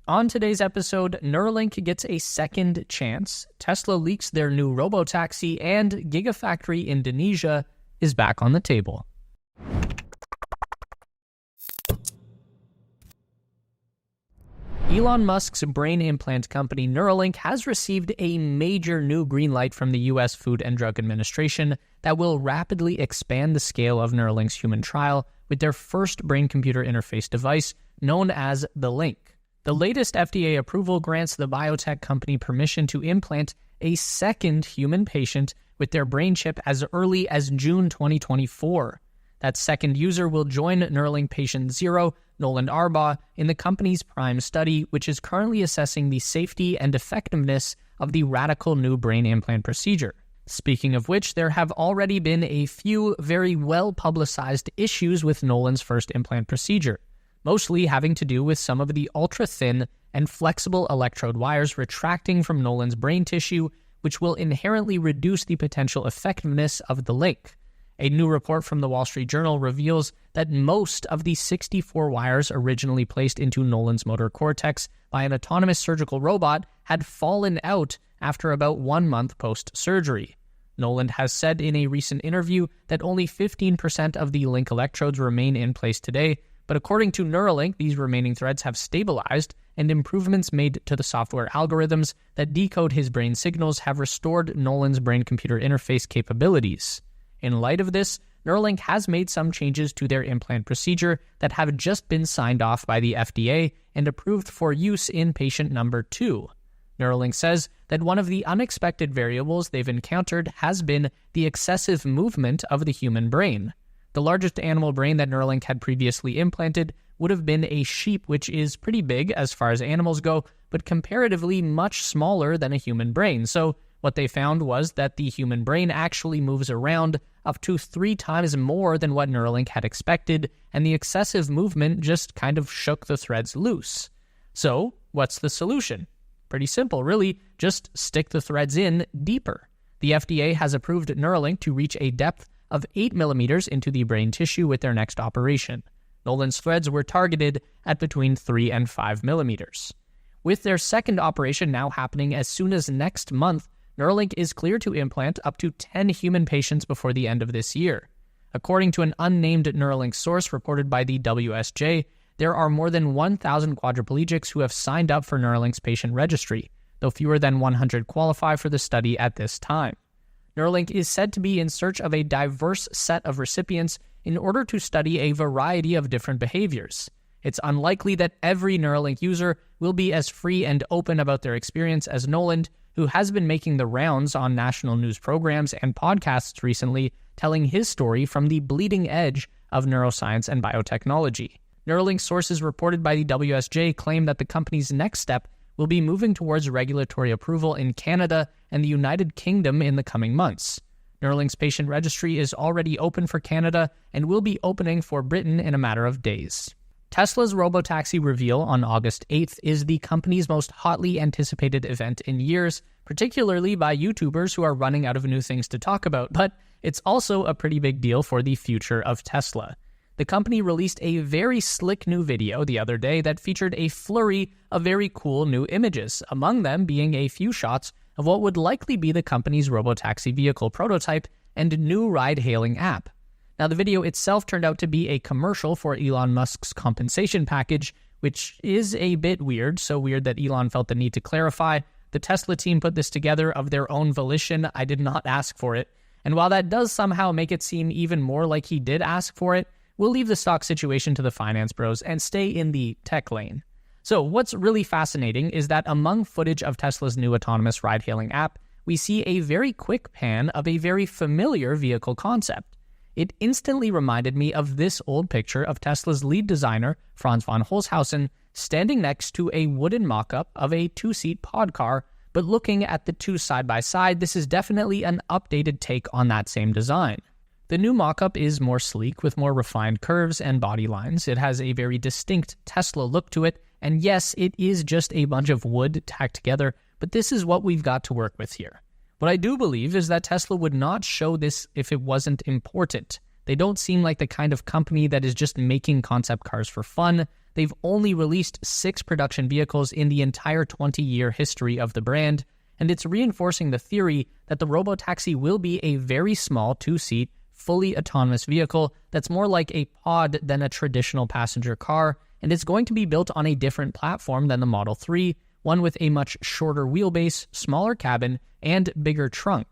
On today's episode, Neuralink gets a second chance, Tesla leaks their new robotaxi, and Gigafactory Indonesia is back on the table. Elon Musk's brain implant company Neuralink has received a major new green light from the U.S. Food and Drug Administration that will rapidly expand the scale of Neuralink's human trial with their first brain-computer interface device known as the Link. The latest FDA approval grants the biotech company permission to implant a second human patient with their brain chip as early as June 2024. That second user will join Neuralink patient 0, Nolan Arbaugh, in the company's PRIME study, which is currently assessing the safety and effectiveness of the radical new brain implant procedure. Speaking of which, there have already been a few very well-publicized issues with Nolan's first implant procedure, mostly having to do with some of the ultra-thin and flexible electrode wires retracting from Nolan's brain tissue, which will inherently reduce the potential effectiveness of the Link. A new report from the Wall Street Journal reveals that most of the 64 wires originally placed into Nolan's motor cortex by an autonomous surgical robot had fallen out after about 1 month post-surgery. Nolan has said in a recent interview that only 15% of the Link electrodes remain in place today, but according to Neuralink, these remaining threads have stabilized, and improvements made to the software algorithms that decode his brain signals have restored Nolan's brain-computer interface capabilities. In light of this, Neuralink has made some changes to their implant procedure that have just been signed off by the FDA and approved for use in patient number 2. Neuralink says that one of the unexpected variables they've encountered has been the excessive movement of the human brain. The largest animal brain that Neuralink had previously implanted would have been a sheep, which is pretty big as far as animals go, but comparatively much smaller than a human brain. So what they found was that the human brain actually moves around up to 3 times more than what Neuralink had expected, and the excessive movement just kind of shook the threads loose. So what's the solution? Pretty simple, really. Just stick the threads in deeper. The FDA has approved Neuralink to reach a depth of 8 millimeters into the brain tissue with their next operation. Nolan's threads were targeted at between 3 and 5 millimeters. With their second operation now happening as soon as next month, Neuralink is clear to implant up to 10 human patients before the end of this year. According to an unnamed Neuralink source reported by the WSJ, there are more than 1,000 quadriplegics who have signed up for Neuralink's patient registry, though fewer than 100 qualify for the study at this time. Neuralink is said to be in search of a diverse set of recipients in order to study a variety of different behaviors. It's unlikely that every Neuralink user will be as free and open about their experience as Nolan, who has been making the rounds on national news programs and podcasts recently, telling his story from the bleeding edge of neuroscience and biotechnology. Neuralink sources reported by the WSJ claim that the company's next step will be moving towards regulatory approval in Canada and the United Kingdom in the coming months. Neuralink's patient registry is already open for Canada and will be opening for Britain in a matter of days. Tesla's robotaxi reveal on August 8th is the company's most hotly anticipated event in years, particularly by YouTubers who are running out of new things to talk about, but it's also a pretty big deal for the future of Tesla. The company released a very slick new video the other day that featured a flurry of very cool new images, among them being a few shots of what would likely be the company's robotaxi vehicle prototype and new ride-hailing app. Now, the video itself turned out to be a commercial for Elon Musk's compensation package, which is a bit weird, so weird that Elon felt the need to clarify. The Tesla team put this together of their own volition. I did not ask for it. And while that does somehow make it seem even more like he did ask for it, we'll leave the stock situation to the finance bros and stay in the tech lane. So what's really fascinating is that among footage of Tesla's new autonomous ride-hailing app, we see a very quick pan of a very familiar vehicle concept. It instantly reminded me of this old picture of Tesla's lead designer, Franz von Holzhausen, standing next to a wooden mock-up of a 2-seat pod car, but looking at the two side by side, this is definitely an updated take on that same design. The new mock-up is more sleek with more refined curves and body lines. It has a very distinct Tesla look to it, and yes, it is just a bunch of wood tacked together, but this is what we've got to work with here. What I do believe is that Tesla would not show this if it wasn't important. They don't seem like the kind of company that is just making concept cars for fun. They've only released 6 production vehicles in the entire 20-year history of the brand, and it's reinforcing the theory that the robotaxi will be a very small 2-seat, fully autonomous vehicle that's more like a pod than a traditional passenger car, and it's going to be built on a different platform than the Model 3, one with a much shorter wheelbase, smaller cabin, and bigger trunk.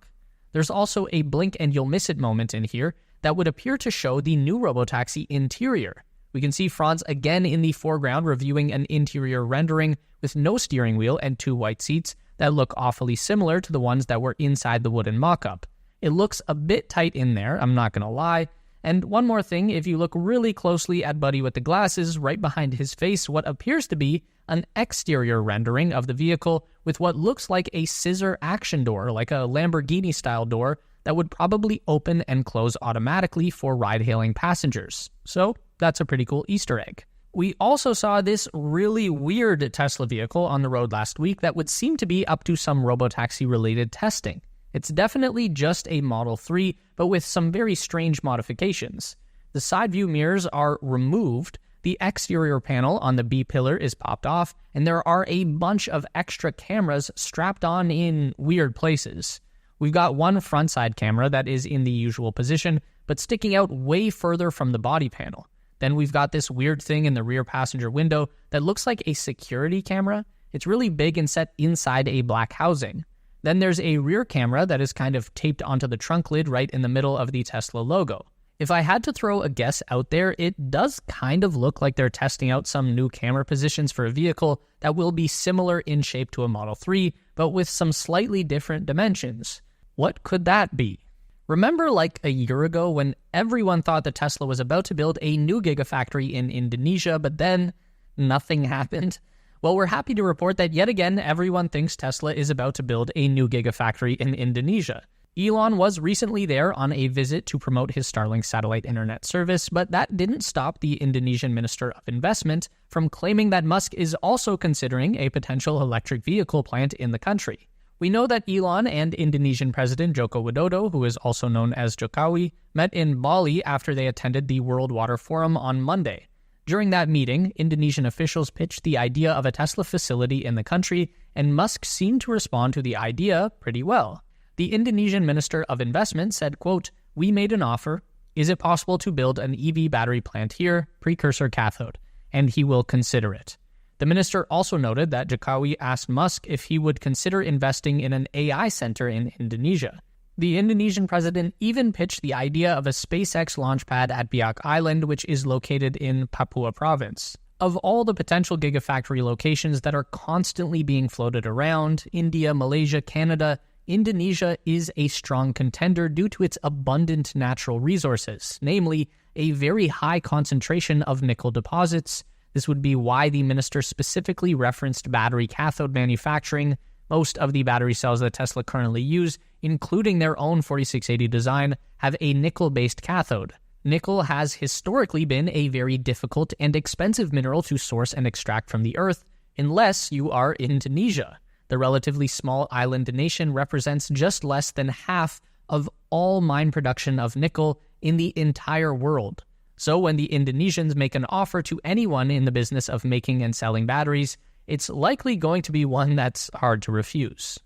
There's also a blink and you'll miss it moment in here that would appear to show the new robotaxi interior. We can see Franz again in the foreground reviewing an interior rendering with no steering wheel and 2 white seats that look awfully similar to the ones that were inside the wooden mock-up. It looks a bit tight in there, I'm not gonna lie. And one more thing, if you look really closely at Buddy with the glasses, right behind his face, what appears to be an exterior rendering of the vehicle with what looks like a scissor action door, like a Lamborghini-style door that would probably open and close automatically for ride-hailing passengers. So that's a pretty cool Easter egg. We also saw this really weird Tesla vehicle on the road last week that would seem to be up to some robotaxi-related testing. It's definitely just a Model 3, but with some very strange modifications. The side view mirrors are removed, the exterior panel on the B-pillar is popped off, and there are a bunch of extra cameras strapped on in weird places. We've got one front side camera that is in the usual position, but sticking out way further from the body panel. Then we've got this weird thing in the rear passenger window that looks like a security camera. It's really big and set inside a black housing. Then there's a rear camera that is kind of taped onto the trunk lid right in the middle of the Tesla logo. If I had to throw a guess out there, it does kind of look like they're testing out some new camera positions for a vehicle that will be similar in shape to a Model 3, but with some slightly different dimensions. What could that be? Remember like a year ago when everyone thought that Tesla was about to build a new gigafactory in Indonesia, but then nothing happened? Well, we're happy to report that yet again, everyone thinks Tesla is about to build a new gigafactory in Indonesia. Elon was recently there on a visit to promote his Starlink satellite internet service, but that didn't stop the Indonesian Minister of Investment from claiming that Musk is also considering a potential electric vehicle plant in the country. We know that Elon and Indonesian President Joko Widodo, who is also known as Jokowi, met in Bali after they attended the World Water Forum on Monday. During that meeting, Indonesian officials pitched the idea of a Tesla facility in the country, and Musk seemed to respond to the idea pretty well. The Indonesian Minister of Investment said, quote, "We made an offer. Is it possible to build an EV battery plant here, precursor cathode? And he will consider it." The minister also noted that Jokowi asked Musk if he would consider investing in an AI center in Indonesia. The Indonesian president even pitched the idea of a SpaceX launch pad at Biak Island, which is located in Papua province. Of all the potential gigafactory locations that are constantly being floated around, India, Malaysia, Canada, Indonesia is a strong contender due to its abundant natural resources, namely a very high concentration of nickel deposits. This would be why the minister specifically referenced battery cathode manufacturing. Most of the battery cells that Tesla currently use, including their own 4680 design, have a nickel-based cathode. Nickel has historically been a very difficult and expensive mineral to source and extract from the earth, unless you are Indonesia. The relatively small island nation represents just less than half of all mine production of nickel in the entire world. So when the Indonesians make an offer to anyone in the business of making and selling batteries, it's likely going to be one that's hard to refuse.